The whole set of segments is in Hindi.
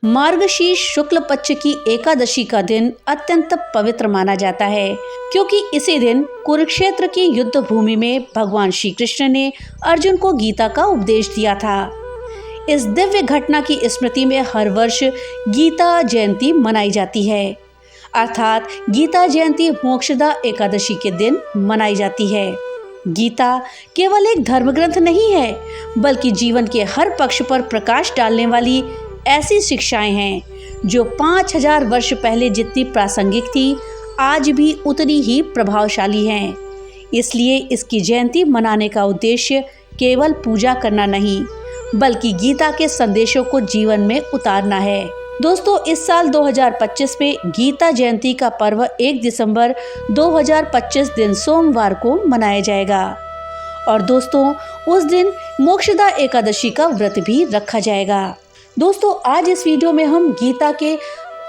मार्गशीर्ष शुक्ल पक्ष की एकादशी का दिन अत्यंत पवित्र माना जाता है, क्योंकि इसी दिन कुरुक्षेत्र की युद्ध भूमि में भगवान श्री कृष्ण ने अर्जुन को गीता का उपदेश दिया था। इस दिव्य घटना की स्मृति में हर वर्ष गीता जयंती मनाई जाती है, अर्थात गीता जयंती मोक्षदा एकादशी के दिन मनाई जाती है। गीता केवल एक धर्म ग्रंथ नहीं है, बल्कि जीवन के हर पक्ष पर प्रकाश डालने वाली ऐसी शिक्षाएं हैं जो 5000 वर्ष पहले जितनी प्रासंगिक थी, आज भी उतनी ही प्रभावशाली हैं। इसलिए इसकी जयंती मनाने का उद्देश्य केवल पूजा करना नहीं, बल्कि गीता के संदेशों को जीवन में उतारना है। दोस्तों, इस साल 2025 में गीता जयंती का पर्व 1 दिसंबर 2025 दिन सोमवार को मनाया जाएगा और दोस्तों उस दिन मोक्षदा एकादशी का व्रत भी रखा जाएगा। दोस्तों, आज इस वीडियो में हम गीता के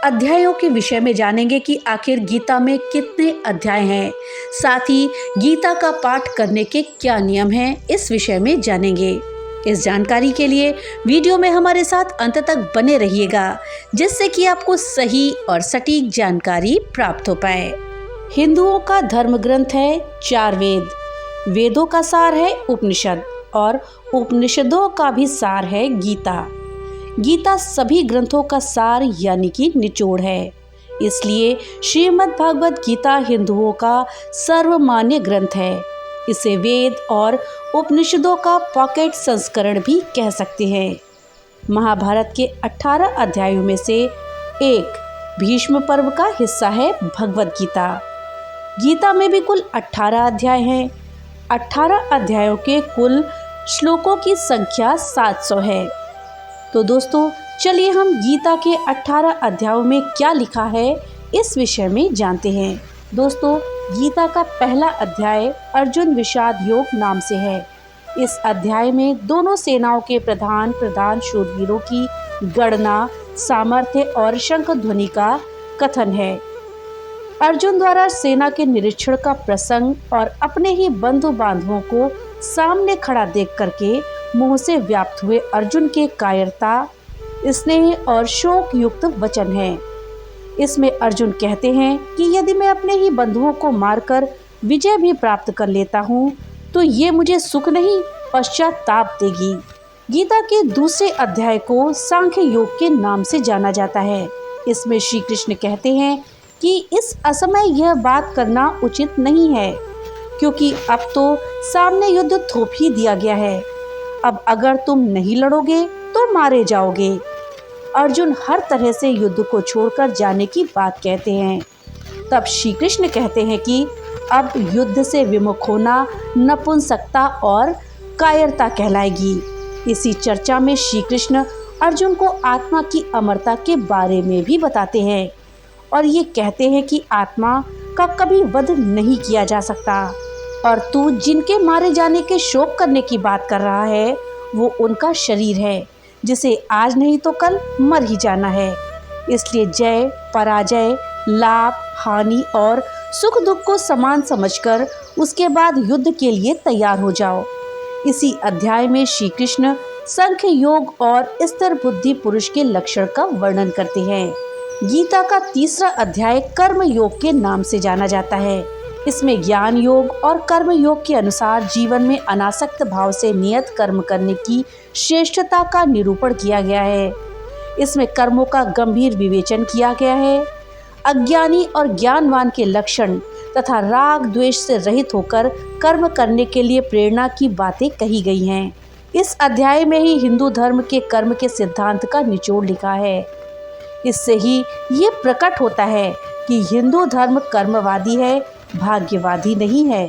अध्यायों के विषय में जानेंगे कि आखिर गीता में कितने अध्याय हैं, साथ ही गीता का पाठ करने के क्या नियम हैं, इस विषय में जानेंगे। इस जानकारी के लिए वीडियो में हमारे साथ अंत तक बने रहिएगा, जिससे कि आपको सही और सटीक जानकारी प्राप्त हो पाए। हिंदुओं का धर्म ग्रंथ है 4 वेद। वेदों का सार है उपनिषद और उपनिषदों का भी सार है गीता। गीता सभी ग्रंथों का सार यानी कि निचोड़ है। इसलिए श्रीमद् भागवत गीता हिंदुओं का सर्वमान्य ग्रंथ है। इसे वेद और उपनिषदों का पॉकेट संस्करण भी कह सकते हैं। महाभारत के 18 अध्यायों में से एक भीष्म पर्व का हिस्सा है भगवत गीता। गीता में भी कुल 18 अध्याय हैं। 18 अध्यायों के कुल श्लोकों की संख्या 700 है। तो दोस्तों, चलिए हम गीता के 18 अध्यायों में क्या लिखा है, इस विषय में जानते हैं। दोस्तों, गीता का पहला अध्याय अर्जुन विषाद योग नाम से है। इस अध्याय में दोनों सेनाओं के प्रधान शूरवीरों की गणना, सामर्थ्य और शंख ध्वनि का कथन है। अर्जुन द्वारा सेना के निरीक्षण का प्रसंग और अपने ही बंधु बांधवों को सामने खड़ा देख करके मोह से व्याप्त हुए अर्जुन के कायरता, स्नेह और शोक युक्त वचन है। इसमें अर्जुन कहते हैं कि यदि मैं अपने ही बंधुओं को मारकर विजय भी प्राप्त कर लेता हूँ, तो ये मुझे सुख नहीं पश्चाताप देगी। गीता के दूसरे अध्याय को सांख्य योग के नाम से जाना जाता है। इसमें श्री कृष्ण कहते हैं कि इस असमय यह बात करना उचित नहीं है, क्योंकि अब तो सामने युद्ध थोप ही दिया गया है। अब अगर तुम नहीं लड़ोगे तो मारे जाओगे। अर्जुन हर तरह से युद्ध को छोड़कर जाने की बात कहते हैं। तब श्री कृष्ण कहते हैं कि अब युद्ध से विमुख होना नपुंसकता और कायरता कहलाएगी। इसी चर्चा में श्री कृष्ण अर्जुन को आत्मा की अमरता के बारे में भी बताते हैं और ये कहते हैं कि आत्मा का कभी वध नहीं किया जा सकता और तू जिनके मारे जाने के शोक करने की बात कर रहा है, वो उनका शरीर है जिसे आज नहीं तो कल मर ही जाना है। इसलिए जय पराजय, लाभ हानि और सुख दुख को समान समझकर उसके बाद युद्ध के लिए तैयार हो जाओ। इसी अध्याय में श्री कृष्ण सांख्य योग और स्थिर बुद्धि पुरुष के लक्षण का वर्णन करते हैं। गीता का तीसरा अध्याय कर्म योग के नाम से जाना जाता है। इसमें ज्ञान योग और कर्म योग के अनुसार जीवन में अनासक्त भाव से नियत कर्म करने की श्रेष्ठता का निरूपण किया गया है। इसमें कर्मों का गंभीर विवेचन किया गया है। अज्ञानी और ज्ञानवान के लक्षण तथा राग द्वेष से रहित होकर कर्म करने के लिए प्रेरणा की बातें कही गई हैं। इस अध्याय में ही हिंदू धर्म के कर्म के सिद्धांत का निचोड़ लिखा है। इससे ही ये प्रकट होता है कि हिंदू धर्म कर्मवादी है, भाग्यवादी नहीं है।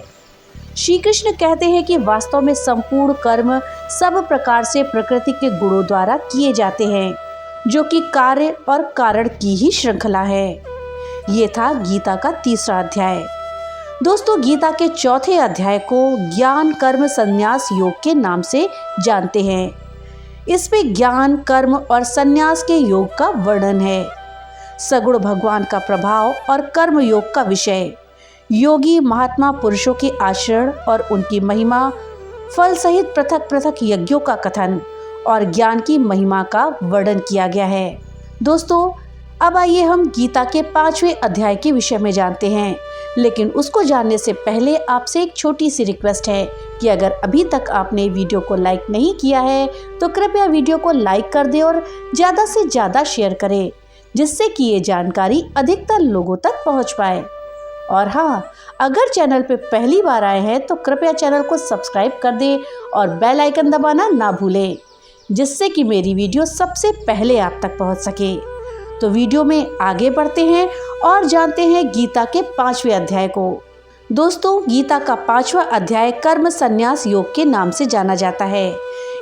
श्री कृष्ण कहते हैं कि वास्तव में संपूर्ण कर्म सब प्रकार से प्रकृति के गुणों द्वारा किए जाते हैं, जो कि कार्य और कारण की ही श्रृंखला है। ये था गीता का तीसरा अध्याय। दोस्तों, गीता के चौथे अध्याय को ज्ञान कर्म संन्यास योग के नाम से जानते हैं। इसमें ज्ञान कर्म और संन्यास के योग का वर्णन है। सगुण भगवान का प्रभाव और कर्म योग का विषय, योगी महात्मा पुरुषों के आचरण और उनकी महिमा, फल सहित पृथक पृथक यज्ञों का कथन और ज्ञान की महिमा का वर्णन किया गया है। दोस्तों, अब आइए हम गीता के 5वें अध्याय के विषय में जानते हैं, लेकिन उसको जानने से पहले आपसे एक छोटी सी रिक्वेस्ट है कि अगर अभी तक आपने वीडियो को लाइक नहीं किया है तो कृपया वीडियो को लाइक कर दें और ज़्यादा से ज़्यादा शेयर करें, जिससे कि ये जानकारी अधिकतर लोगों तक पहुंच पाए। और हाँ, अगर चैनल पे पहली बार आए हैं तो कृपया चैनल को सब्सक्राइब कर दें और बेल आइकन दबाना ना भूलें, जिससे कि मेरी वीडियो सबसे पहले आप तक पहुंच सके। तो वीडियो में आगे बढ़ते हैं और जानते हैं गीता के 5वें अध्याय को। दोस्तों, गीता का 5वां अध्याय कर्म संन्यास योग के नाम से जाना जाता है।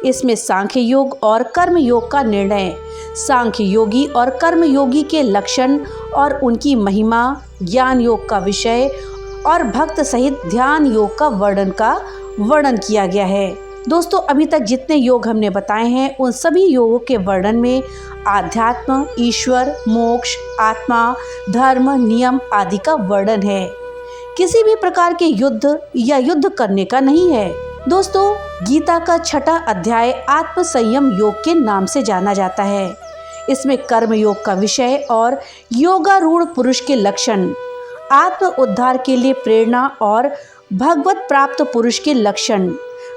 इसमें सांख्य योग और कर्म योग का निर्णय, सांख्य योगी और कर्म योगी के लक्षण और उनकी महिमा, ज्ञान योग का विषय और भक्त सहित ध्यान योग का वर्णन किया गया है। दोस्तों, अभी तक जितने योग हमने बताए हैं उन सभी योगों के वर्णन में आध्यात्म, ईश्वर, मोक्ष, आत्मा, धर्म, नियम आदि का वर्णन है। किसी भी प्रकार के युद्ध या युद्ध करने का नहीं है। दोस्तों, गीता का 6वां अध्याय आत्म संयम योग के नाम से जाना जाता है। इसमें कर्म योग का विषय और योगारूढ़ पुरुष के लक्षण, आत्म उद्धार के लिए प्रेरणा और भगवत प्राप्त पुरुष के लक्षण,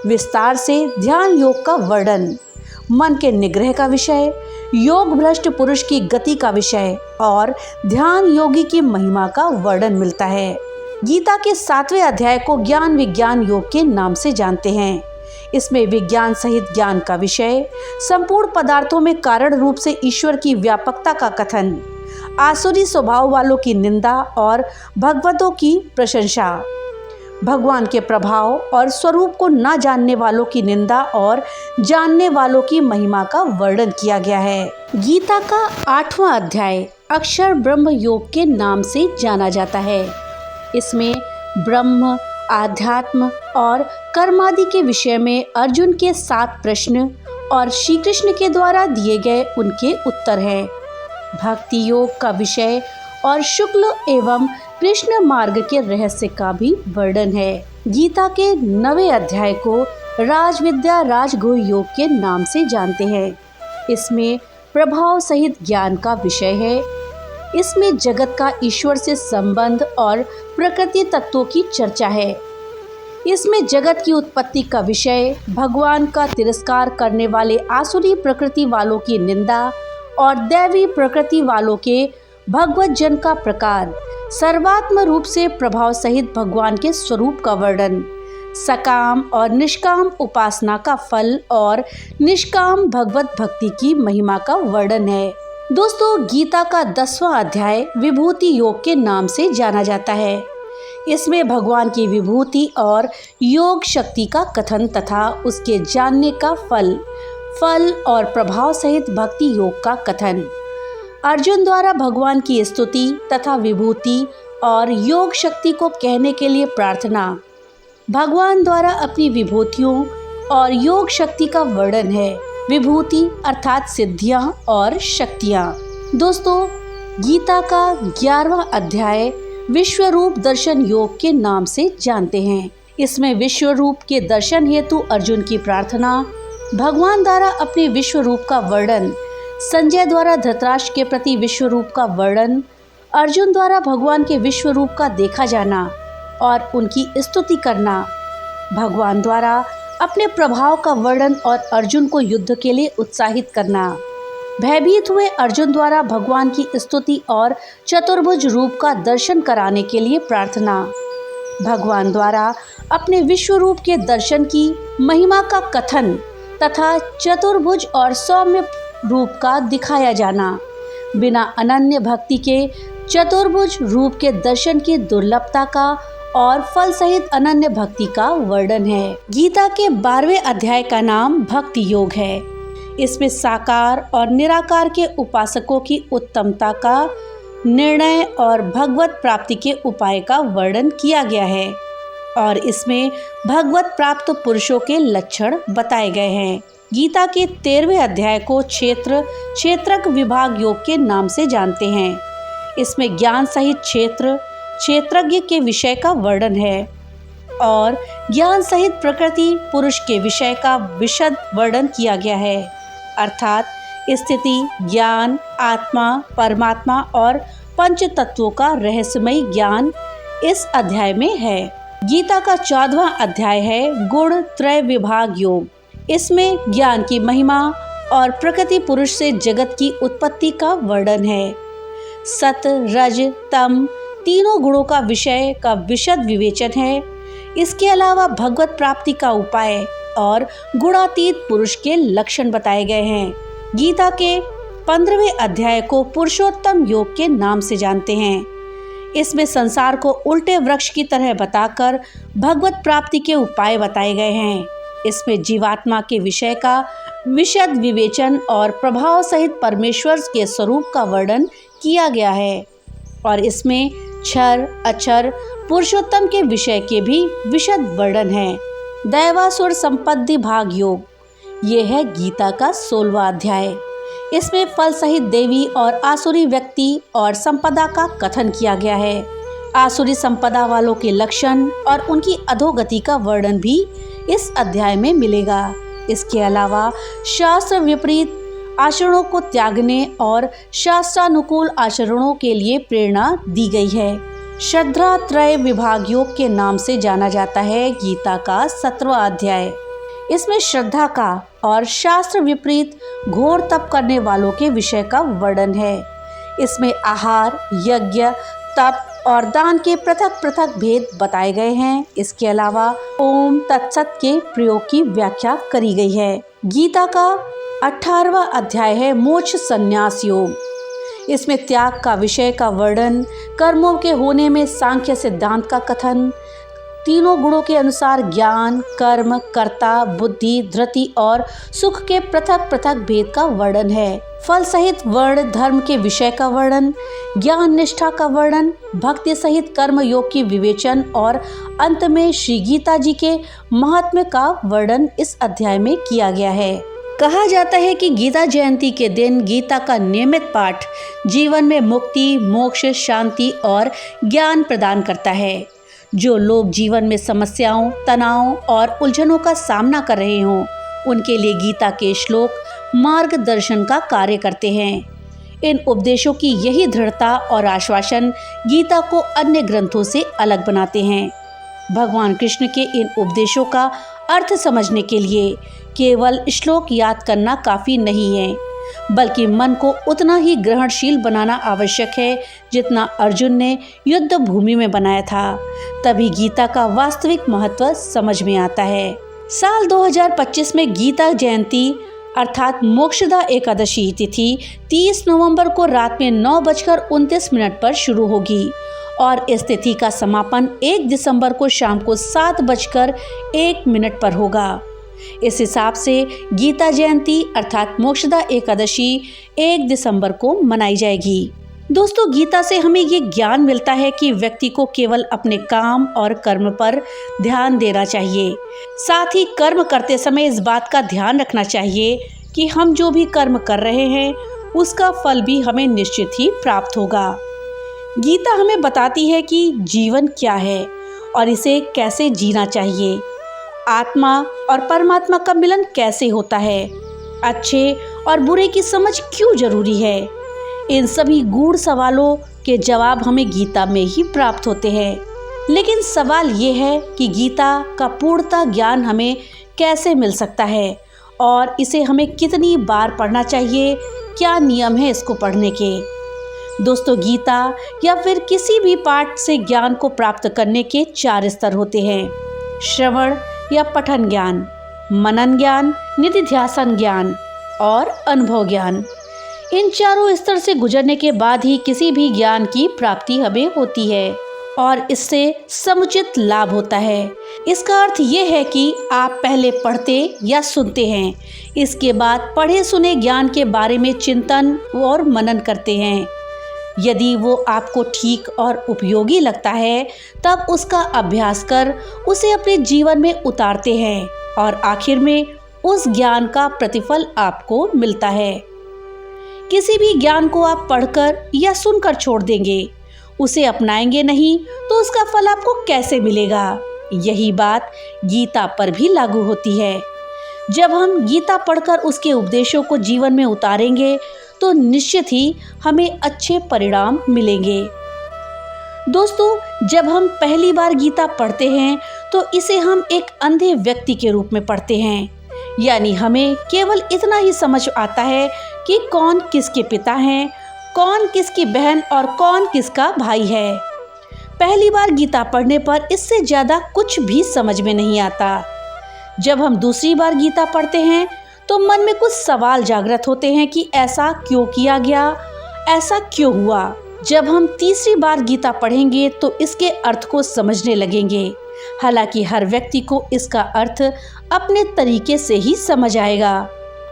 विस्तार से ध्यान योग का वर्णन, मन के निग्रह का विषय, योग भ्रष्ट पुरुष की गति का विषय और ध्यान योगी की महिमा का वर्णन मिलता है। गीता के 7वें अध्याय को ज्ञान विज्ञान योग के नाम से जानते हैं। इसमें विज्ञान सहित ज्ञान का विषय, संपूर्ण पदार्थों में कारण रूप से ईश्वर की व्यापकता का कथन, आसुरी स्वभाव वालों की निंदा और भगवतों की प्रशंसा, भगवान के प्रभाव और स्वरूप को न जानने वालों की निंदा और जानने वालों की महिमा का वर्णन किया गया है। गीता का 8वां अध्याय अक्षर ब्रह्म योग के नाम से जाना जाता है। इसमें ब्रह्म, आध्यात्म और कर्मादि के विषय में अर्जुन के 7 प्रश्न और श्री कृष्ण के द्वारा दिए गए उनके उत्तर हैं। भक्ति योग का विषय और शुक्ल एवं कृष्ण मार्ग के रहस्य का भी वर्णन है। गीता के 9वें अध्याय को राजविद्या राजगुह योग के नाम से जानते हैं। इसमें प्रभाव सहित ज्ञान का विषय है। इसमें जगत का ईश्वर से संबंध और प्रकृति तत्वों की चर्चा है। इसमें जगत की उत्पत्ति का विषय, भगवान का तिरस्कार करने वाले आसुरी प्रकृति वालों की निंदा और दैवी प्रकृति वालों के भगवत जन का प्रकार, सर्वात्म रूप से प्रभाव सहित भगवान के स्वरूप का वर्णन, सकाम और निष्काम उपासना का फल और निष्काम भगवत भक्ति की महिमा का वर्णन है। दोस्तों, गीता का 10वां अध्याय विभूति योग के नाम से जाना जाता है। इसमें भगवान की विभूति और योग शक्ति का कथन तथा उसके जानने का फल और प्रभाव सहित भक्ति योग का कथन, अर्जुन द्वारा भगवान की स्तुति तथा विभूति और योग शक्ति को कहने के लिए प्रार्थना, भगवान द्वारा अपनी विभूतियों और योग शक्ति का वर्णन है। विभूति अर्थात सिद्धियां और शक्तियां। दोस्तों, गीता का 11वां अध्याय विश्व रूप दर्शन योग के नाम से जानते हैं। इसमें विश्व रूप के दर्शन हेतु अर्जुन की प्रार्थना, भगवान द्वारा अपने विश्व रूप का वर्णन, संजय द्वारा धृतराष्ट्र के प्रति विश्व रूप का वर्णन, अर्जुन द्वारा भगवान के विश्व रूप का देखा जाना और उनकी स्तुति करना, भगवान द्वारा अपने प्रभाव का वर्णन और अर्जुन को युद्ध के लिए उत्साहित करना, भयभीत हुए अर्जुन द्वारा भगवान की स्तुति और चतुर्भुज रूप का दर्शन कराने के लिए प्रार्थना, भगवान द्वारा अपने विश्व रूप के दर्शन की महिमा का कथन तथा चतुर्भुज और सौम्य रूप का दिखाया जाना, बिना अनन्य भक्ति के चतुर्भुज रूप के दर्शन की दुर्लभता का और फल सहित अनन्य भक्ति का वर्णन है। गीता के 12वें अध्याय का नाम भक्ति योग है। इसमें साकार और निराकार के उपासकों की उत्तमता का निर्णय और भगवत प्राप्ति के उपाय का वर्णन किया गया है और इसमें भगवत प्राप्त पुरुषों के लक्षण बताए गए हैं। गीता के 13वें अध्याय को क्षेत्रक विभाग योग के नाम से जानते हैं। इसमें ज्ञान सहित क्षेत्रज्ञ के विषय का वर्णन है और ज्ञान सहित प्रकृति पुरुष के विषय का विशद वर्णन किया गया है, अर्थात स्थिति, ज्ञान, आत्मा, परमात्मा और पंच तत्वों का रहस्यमय ज्ञान इस अध्याय में है। गीता का 14वां अध्याय है गुण त्रय विभाग योग। इसमें ज्ञान की महिमा और प्रकृति पुरुष से जगत की उत्पत्ति का वर्णन है। सत, रज, तम तीनों गुणों का विषय का विशद विवेचन है। इसके अलावा भगवत प्राप्ति का उपाय और गुणातीत पुरुष के लक्षण बताए गए हैं। गीता के 15वें अध्याय को पुरुषोत्तम योग के नाम से जानते हैं। इसमें संसार को उल्टे वृक्ष की तरह बताकर भगवत प्राप्ति के उपाय बताए गए हैं। इसमें जीवात्मा के विषय का विशद विवेचन और प्रभाव सहित परमेश्वर के स्वरूप का वर्णन किया गया है और इसमें क्षर अक्षर पुरुषोत्तम के विषय के भी विशद वर्णन है। दैवासुर संपत्ति भाग योग, ये है गीता का 16वां अध्याय। इसमें फल सहित देवी और आसुरी व्यक्ति और संपदा का कथन किया गया है। आसुरी संपदा वालों के लक्षण और उनकी अधोगति का वर्णन भी इस अध्याय में मिलेगा। इसके अलावा शास्त्र विपरीत आचरणों को त्यागने और शास्त्रानुकूल आचरणों के लिए प्रेरणा दी गई है। श्रद्धा त्रय विभाग योग के नाम से जाना जाता है गीता का 17वां अध्याय। इसमें श्रद्धा का और शास्त्र विपरीत घोर तप करने वालों के विषय का वर्णन है। इसमें आहार, यज्ञ, तप और दान के पृथक पृथक भेद बताए गए हैं। इसके अलावा ओम तत्सत के प्रयोग की व्याख्या करी गई है। गीता का 18वां अध्याय है मोक्ष संन्यास योग। इसमें त्याग का विषय का वर्णन, कर्मों के होने में सांख्य सिद्धांत का कथन, तीनों गुणों के अनुसार ज्ञान, कर्म, कर्ता, बुद्धि, धृति और सुख के पृथक पृथक भेद का वर्णन है। फल सहित वर्ण धर्म के विषय का वर्णन, ज्ञान निष्ठा का वर्णन, भक्ति सहित कर्म योग की विवेचन और अंत में श्री गीता जी के महात्म्य का वर्णन इस अध्याय में किया गया है। कहा जाता है कि गीता जयंती के दिन गीता का नियमित पाठ जीवन में मुक्ति, मोक्ष, शांति और ज्ञान प्रदान करता है। जो लोग जीवन में समस्याओं, तनाव और उलझनों का सामना कर रहे हों, उनके लिए गीता के श्लोक मार्गदर्शन का कार्य करते हैं। इन उपदेशों की यही दृढ़ता और आश्वासन गीता को अन्य ग्रंथों से अलग बनाते हैं। भगवान कृष्ण के इन उपदेशों का अर्थ समझने के लिए केवल श्लोक याद करना काफी नहीं है, बल्कि मन को उतना ही ग्रहणशील बनाना आवश्यक है जितना अर्जुन ने युद्ध भूमि में बनाया था। तभी गीता का वास्तविक महत्व समझ में आता है। साल 2025 में गीता जयंती अर्थात मोक्षदा एकादशी तिथि 30 नवंबर को रात में 9:29 पर शुरू होगी और इस तिथि का समापन 1 दिसंबर को शाम को 7:01 पर होगा। इस हिसाब से गीता जयंती अर्थात मोक्षदा एकादशी 1 दिसंबर को मनाई जाएगी। दोस्तों, गीता से हमें ये ज्ञान मिलता है कि व्यक्ति को केवल अपने काम और कर्म पर ध्यान देना चाहिए। साथ ही कर्म करते समय इस बात का ध्यान रखना चाहिए कि हम जो भी कर्म कर रहे हैं उसका फल भी हमें निश्चित ही प्राप्त होगा। गीता हमें बताती है कि जीवन क्या है और इसे कैसे जीना चाहिए, आत्मा और परमात्मा का मिलन कैसे होता है, अच्छे और बुरे की समझ क्यों जरूरी है। इन सभी गूढ़ सवालों के जवाब हमें गीता में ही प्राप्त होते हैं। लेकिन सवाल ये है कि गीता का पूर्णतः ज्ञान हमें कैसे मिल सकता है और इसे हमें कितनी बार पढ़ना चाहिए, क्या नियम है इसको पढ़ने के। दोस्तों, गीता या फिर किसी भी पाठ से ज्ञान को प्राप्त करने के 4 स्तर होते हैं: श्रवण या पठन ज्ञान, मनन ज्ञान, निधिध्यासन ज्ञान और अनुभव ज्ञान। इन चारों स्तर से गुजरने के बाद ही किसी भी ज्ञान की प्राप्ति हमें होती है और इससे समुचित लाभ होता है। इसका अर्थ ये है कि आप पहले पढ़ते या सुनते हैं, इसके बाद पढ़े सुने ज्ञान के बारे में चिंतन और मनन करते हैं। यदि वो आपको ठीक और उपयोगी लगता है तब उसका अभ्यास कर उसे अपने जीवन में उतारते हैं और आखिर में उस ज्ञान का प्रतिफल आपको मिलता है। किसी भी ज्ञान को आप पढ़कर या सुनकर छोड़ देंगे, उसे अपनाएंगे नहीं तो उसका फल आपको कैसे मिलेगा। यही बात गीता पर भी लागू होती है। जब हम गीता पढ़कर उसके उपदेशों को जीवन में उतारेंगे तो निश्चित ही हमें अच्छे परिणाम मिलेंगे। दोस्तों, जब हम पहली बार गीता पढ़ते हैं तो इसे हम एक अंधे व्यक्ति के रूप में पढ़ते हैं, यानी हमें केवल इतना ही समझ आता है कि कौन किसके पिता हैं, कौन किसकी बहन और कौन किसका भाई है। पहली बार गीता पढ़ने पर इससे ज़्यादा कुछ भी समझ में नहीं आता। जब हम दूसरी बार गीता पढ़ते हैं तो मन में कुछ सवाल जागृत होते हैं कि ऐसा क्यों किया गया, ऐसा क्यों हुआ। जब हम तीसरी बार गीता पढ़ेंगे तो इसके अर्थ को समझने लगेंगे। हालांकि हर व्यक्ति को इसका अर्थ अपने तरीके से ही समझ आएगा।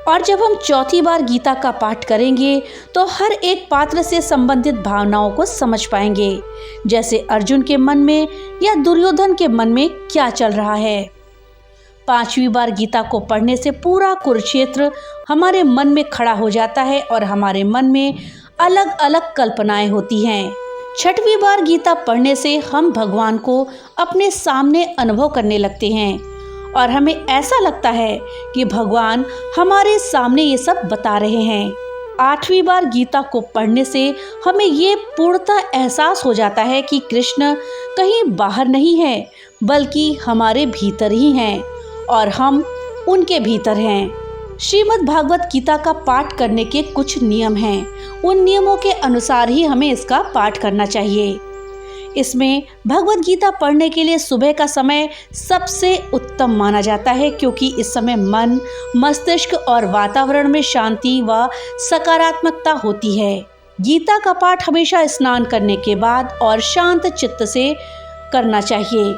और जब हम चौथी बार गीता का पाठ करेंगे तो हर एक पात्र से संबंधित भावनाओं को समझ पाएंगे, जैसे अर्जुन के मन में या दुर्योधन के मन में क्या चल रहा है। पांचवी बार गीता को पढ़ने से पूरा कुरुक्षेत्र हमारे मन में खड़ा हो जाता है और हमारे मन में अलग अलग कल्पनाएं होती हैं। छठवीं बार गीता पढ़ने से हम भगवान को अपने सामने अनुभव करने लगते हैं और हमें ऐसा लगता है कि भगवान हमारे सामने ये सब बता रहे हैं। आठवीं बार गीता को पढ़ने से हमें ये पूर्णतः एहसास हो जाता है कि कृष्ण कहीं बाहर नहीं है बल्कि हमारे भीतर ही हैं और हम उनके भीतर हैं। श्रीमद् भागवत गीता का पाठ करने के कुछ नियम हैं। उन नियमों के अनुसार ही हमें इसका पाठ करना चाहिए। इसमें भगवत गीता पढ़ने के लिए सुबह का समय सबसे उत्तम माना जाता है, क्योंकि इस समय मन, मस्तिष्क और वातावरण में शांति व सकारात्मकता होती है। गीता का पाठ हमेशा स्नान करने के बाद और शांत चित्त से करना चाहिए।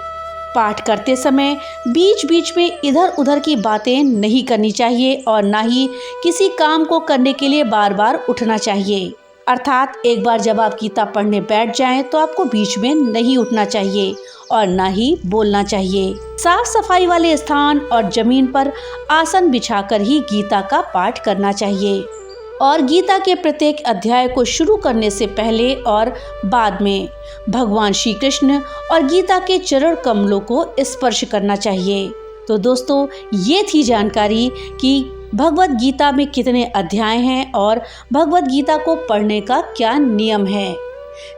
पाठ करते समय बीच बीच में इधर उधर की बातें नहीं करनी चाहिए और ना ही किसी काम को करने के लिए बार बार उठना चाहिए। अर्थात एक बार जब आप गीता पढ़ने बैठ जाएं तो आपको बीच में नहीं उठना चाहिए और ना ही बोलना चाहिए। साफ सफाई वाले स्थान और जमीन पर आसन बिछाकर ही गीता का पाठ करना चाहिए और गीता के प्रत्येक अध्याय को शुरू करने से पहले और बाद में भगवान श्री कृष्ण और गीता के चरण कमलों को स्पर्श करना चाहिए। तो दोस्तों, ये थी जानकारी कि भगवत गीता में कितने अध्याय हैं और भगवत गीता को पढ़ने का क्या नियम है।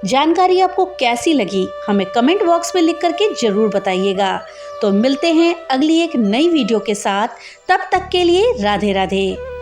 जानकारी आपको कैसी लगी हमें कमेंट बॉक्स में लिख करके जरूर बताइएगा। तो मिलते हैं अगली एक नई वीडियो के साथ, तब तक के लिए राधे राधे।